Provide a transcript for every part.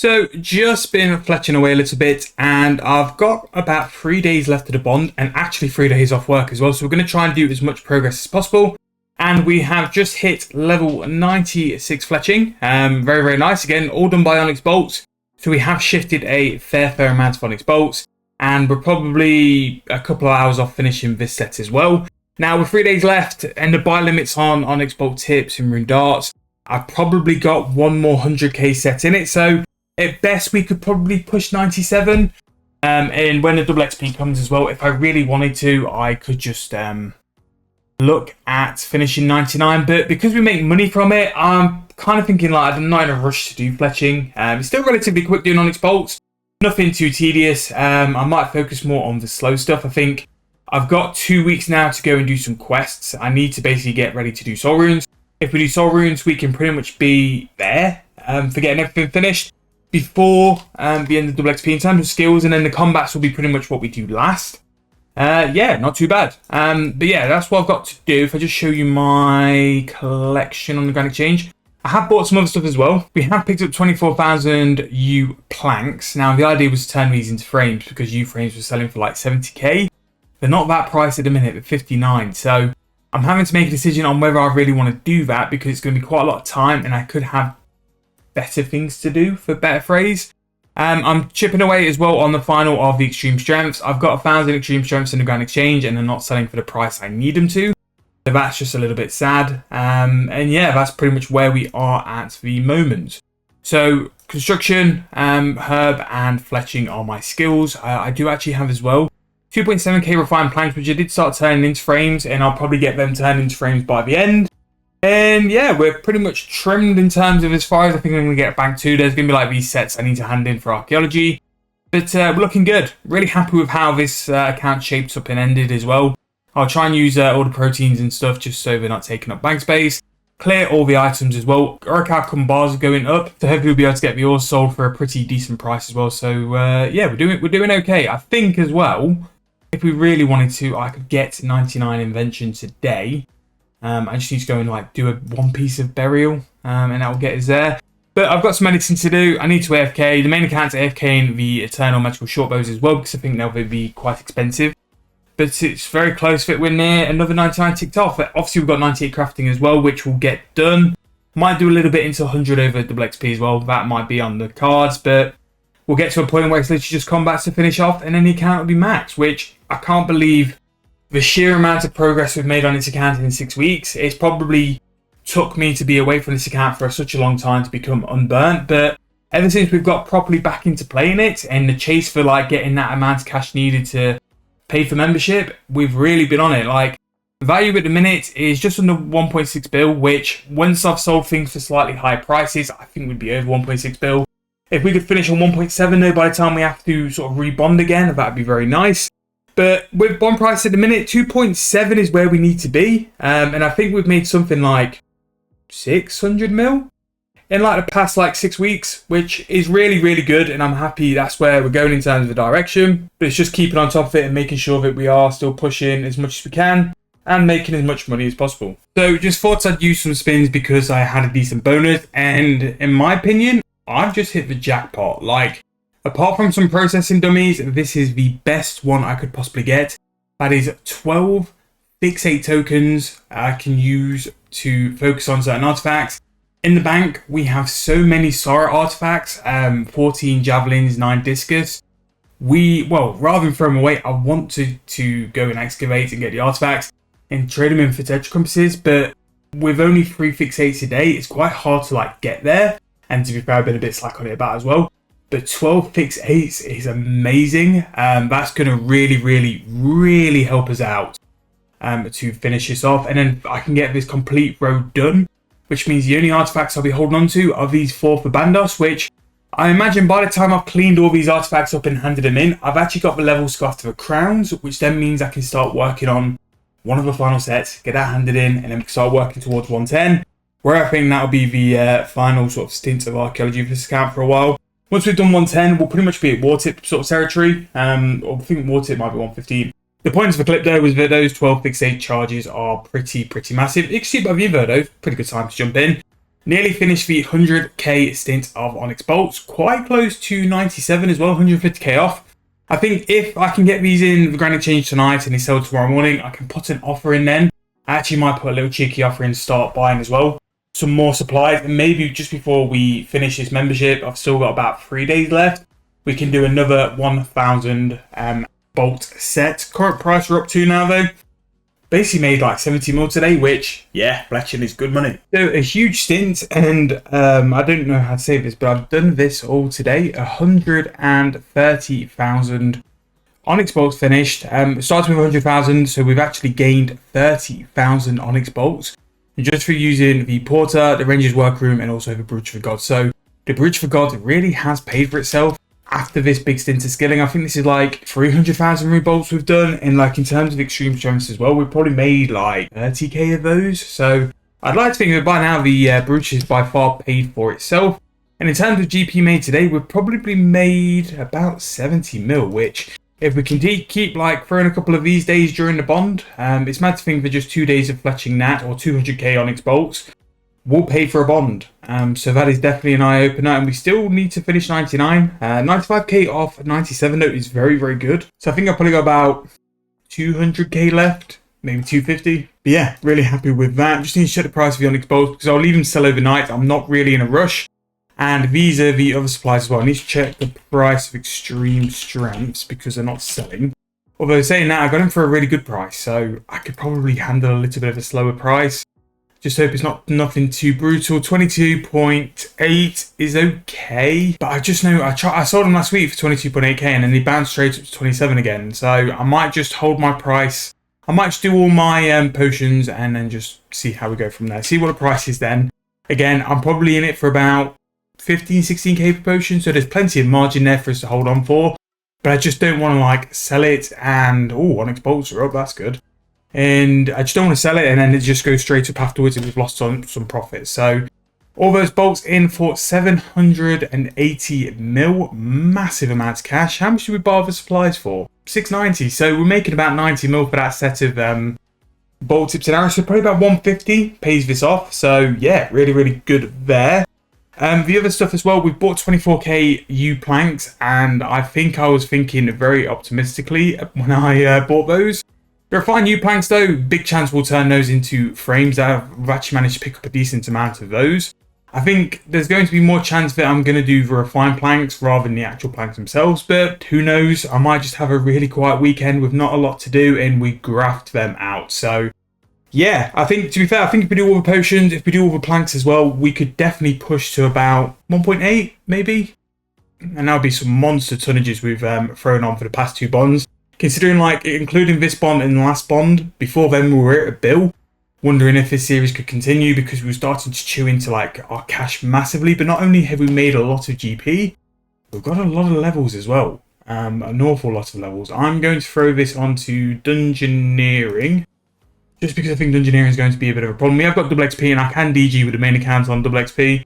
So just been fletching away a little bit, and I've got about 3 days left of the bond, and actually 3 days off work as well. So we're going to try and do as much progress as possible. And we have just hit level 96 fletching. Very, very nice. Again, all done by onyx bolts. So we have shifted a fair amount of onyx bolts, and we're probably a couple of hours off finishing this set as well. Now with 3 days left, and the buy limits on onyx bolt tips and rune darts, I've probably got one more 100k set in it. So at best, we could probably push 97. And when the double XP comes as well, if I really wanted to, I could just look at finishing 99. But because we make money from it, I'm kind of thinking like I'm not in a rush to do fletching. It's still relatively quick doing onyx bolts. Nothing too tedious. I might focus more on the slow stuff. I think I've got 2 weeks now to go and do some quests. I need to basically get ready to do soul runes. If we do soul runes, we can pretty much be there for getting everything finished before the end of double XP in terms of skills, and then the combats will be pretty much what we do last. Yeah, not too bad. But yeah, that's what I've got to do. If I just show you my collection on the Grand Exchange, I have bought some other stuff as well. We have picked up 24,000 U planks. Now the idea was to turn these into frames because U frames were selling for like 70k. They're not that price at the minute, but 59. So I'm having to make a decision on whether I really want to do that because it's going to be quite a lot of time, and I could have better things to do, for better phrase. I'm chipping away as well on the final of the extreme strengths. I've got 1,000 extreme strengths in the Grand Exchange, and they're not selling for the price I need them to. So that's just a little bit sad. And yeah, that's pretty much where we are at the moment. So construction, herb, and fletching are my skills. I do actually have as well 2.7k refined planks, which I did start turning into frames, and I'll probably get them turned into frames by the end. And yeah, we're pretty much trimmed in terms of as far as I think I'm going to get back to. There's going to be like these sets I need to hand in for archaeology. But we're looking good. Really happy with how this account shaped up and ended as well. I'll try and use all the proteins and stuff just so they're not taking up bank space. Clear all the items as well. Our outcome bars are going up. So hopefully we'll be able to get the ores sold for a pretty decent price as well. So yeah, we're doing okay. I think as well, if we really wanted to, I could get 99 invention today. I just need to go and like do one piece of burial, and that will get us there. But I've got some editing to do. I need to AFK. The main account's AFKing the Eternal Magical Shortbows as well, because I think they'll be quite expensive. But it's very close fit. We're near another 99 ticked off. Obviously, we've got 98 crafting as well, which will get done. Might do a little bit into 100 over double XP as well. That might be on the cards, but we'll get to a point where it's literally just combats to finish off, and then the account will be maxed, which I can't believe. The sheer amount of progress we've made on this account in 6 weeks, it's probably took me to be away from this account for such a long time to become unburnt. But ever since we've got properly back into playing it, and the chase for like getting that amount of cash needed to pay for membership, we've really been on it. Like, the value at the minute is just under 1.6 bill, which once I've sold things for slightly higher prices, I think we'd be over 1.6 bill. If we could finish on 1.7 though by the time we have to sort of rebond again, that'd be very nice. But with bond price at the minute, 2.7 is where we need to be. And I think we've made something like 600 mil in like the past like 6 weeks, which is really, really good. And I'm happy that's where we're going in terms of the direction. But it's just keeping on top of it and making sure that we are still pushing as much as we can and making as much money as possible. So just thought I'd use some spins because I had a decent bonus. And in my opinion, I've just hit the jackpot. Like, apart from some processing dummies, this is the best one I could possibly get. That is 12 fixate tokens I can use to focus on certain artifacts. In the bank, we have so many Sora artifacts, 14 javelins, 9 discus. Well, rather than throw them away, I want to go and excavate and get the artifacts and trade them in for tetra compasses. But with only 3 fixates a day, it's quite hard to like get there. And to be fair, I've been a bit slack on it about as well. But 12 fixed 8s is amazing. That's going to really, really, really help us out to finish this off. And then I can get this complete road done, which means the only artifacts I'll be holding on to are these 4 for Bandos, which I imagine by the time I've cleaned all these artifacts up and handed them in, I've actually got the levels to go after the crowns, which then means I can start working on one of the final sets, get that handed in, and then start working towards 110, where I think that'll be the final sort of stint of archaeology for this account for a while. Once we've done 110, we'll pretty much be at Wartip sort of territory. Or I think Wartip might be 115. The point of the clip though was that those 12 fixate charges are pretty massive. You can see by the though, pretty good time to jump in. Nearly finished the 100k stint of Onyx Bolts, quite close to 97 as well, 150k off. I think if I can get these in the Grand Exchange tonight and they sell tomorrow morning, I can put an offer in then. I actually might put a little cheeky offer in to start buying as well. Some more supplies, and maybe just before we finish this membership, I've still got about 3 days left. We can do another 1,000 bolt set. Current price we're up to now though. Basically made like 70 mil today, which, yeah, Fletching is good money. So a huge stint, and I don't know how to say this, but I've done this all today. 130,000 Onyx bolts finished. It started with 100,000, so we've actually gained 30,000 Onyx bolts just for using the Porter, the Ranger's Workroom, and also the Brooch for God. So the Brooch for God really has paid for itself. After this big stint of skilling, I think this is like 300,000 rune bolts we've done, and like in terms of extreme strengths as well, we've probably made like 30k of those. So I'd like to think that by now the Brooch is by far paid for itself. And in terms of GP made today, we've probably made about 70 mil, which if we can keep like throwing a couple of these days during the bond, it's mad to think that just 2 days of Fletching Nat or 200k Onyx bolts will pay for a bond. So that is definitely an eye-opener, and we still need to finish 99. 95k off 97 though is very, very good. So I think I've probably got about 200k left, maybe 250. But yeah, really happy with that. Just need to check the price of the Onyx bolts because I'll leave them sell overnight. I'm not really in a rush. And these are the other supplies as well. I need to check the price of extreme strengths because they're not selling. Although saying that, I got them for a really good price, so I could probably handle a little bit of a slower price. Just hope it's not nothing too brutal. 22.8 is okay, but I just know I sold them last week for 22.8k and then they bounced straight up to 27 again. So I might just hold my price. I might just do all my potions and then just see how we go from there. See what the price is then. Again, I'm probably in it for about 15, 16k per potion, so there's plenty of margin there for us to hold on for. But I just don't want to like sell it and Onyx bolts are up. That's good. And I just don't want to sell it and then it just goes straight up afterwards and we've lost some profit. So all those bolts in for 780 mil, massive amounts of cash. How much did we buy the supplies for? 690. So we're making about 90 mil for that set of bolt tips and arrows. So probably about 150 pays this off. So yeah, really, really good there. The other stuff as well, we've bought 24k U planks, and I think I was thinking very optimistically when I bought those. They're fine U planks though, big chance we'll turn those into frames. I've actually managed to pick up a decent amount of those. I think there's going to be more chance that I'm going to do the refined planks rather than the actual planks themselves, but who knows, I might just have a really quiet weekend with not a lot to do and we graft them out. So yeah, I think, to be fair, I think if we do all the potions, if we do all the planks as well, we could definitely push to about 1.8 maybe. And that'll be some monster tonnages we've thrown on for the past 2 bonds. Considering like including this bond and the last bond, before then we were at a bill, wondering if this series could continue because we were starting to chew into like our cash massively. But not only have we made a lot of GP, we've got a lot of levels as well. An awful lot of levels. I'm going to throw this onto Dungeoneering, just because I think Dungeoneering is going to be a bit of a problem. We have got double XP and I can DG with the main account on double XP.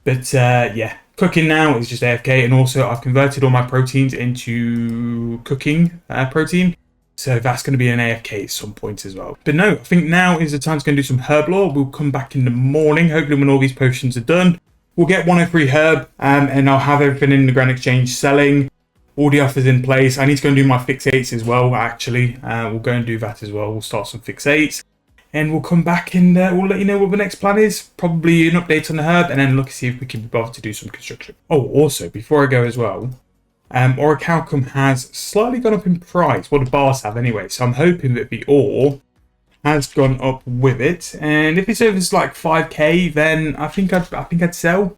But yeah, cooking now is just AFK, and also I've converted all my proteins into cooking protein. So that's going to be an AFK at some point as well. But no, I think now is the time to go and do some Herblore. We'll come back in the morning, hopefully when all these potions are done. We'll get 103 herb and I'll have everything in the Grand Exchange selling. All the offers in place. I need to go and do my fixates as well, actually. We'll go and do that as well. We'll start some fixates. And we'll come back and we'll let you know what the next plan is. Probably an update on the herb and then look to see if we can be bothered to do some construction. Oh, also, before I go as well, Orichalcum has slightly gone up in price. Well, the bars have anyway. So I'm hoping that the ore has gone up with it. And if it's over like 5k, then I think I'd sell.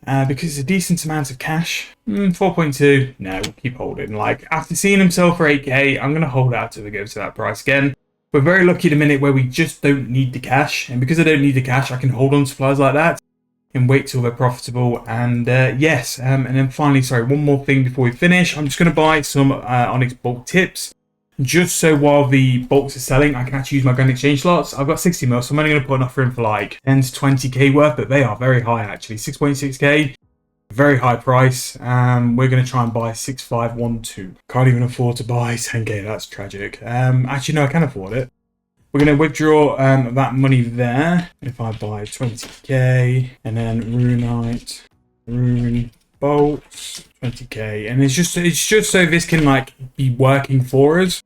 Because it's a decent amount of cash. 4.2, no, we'll keep holding. Like, after seeing him sell for 8k, I'm going to hold out till we go to that price again. We're very lucky at the minute where we just don't need the cash. And because I don't need the cash, I can hold on to supplies like that and wait till they're profitable. And yes, and then finally, sorry, one more thing before we finish. I'm just going to buy some Onyx bulk tips. Just so while the bolts are selling, I can actually use my Grand Exchange slots. I've got 60 mil, so I'm only going to put an offer in for like 10 to 20k worth, but they are very high actually. 6.6k, very high price. We're going to try and buy 6512. Can't even afford to buy 10k, that's tragic. Actually, no, I can afford it. We're going to withdraw that money there. If I buy 20k and then Runite, Rune Bolts, 20k, and it's just so this can like be working for us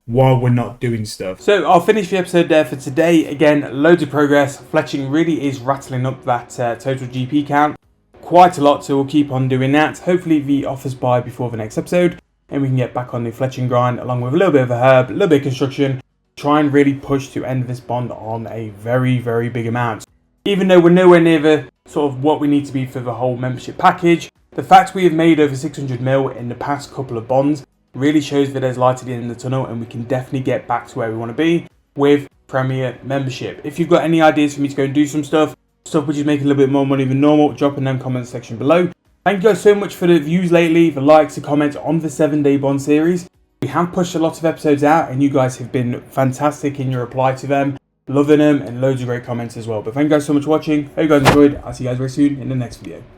while we're not doing stuff. So I'll finish the episode there for today. Again, loads of progress. Fletching really is rattling up that total GP count quite a lot, so we'll keep on doing that. Hopefully the offers buy before the next episode, and we can get back on the Fletching grind along with a little bit of a herb, a little bit of construction, try and really push to end this bond on a very, very big amount. Even though we're nowhere near the sort of what we need to be for the whole membership package, the fact we have made over 600 mil in the past couple of bonds really shows that there's light at the end of the tunnel, and we can definitely get back to where we want to be with Premier membership. If you've got any ideas for me to go and do some stuff which is making a little bit more money than normal, drop in them comment section below. Thank you guys so much for the views lately, the likes, the comments on the 7-day bond series. We have pushed a lot of episodes out, and you guys have been fantastic in your reply to them, loving them, and loads of great comments as well. But thank you guys so much for watching. Hope you guys enjoyed. I'll see you guys very soon in the next video.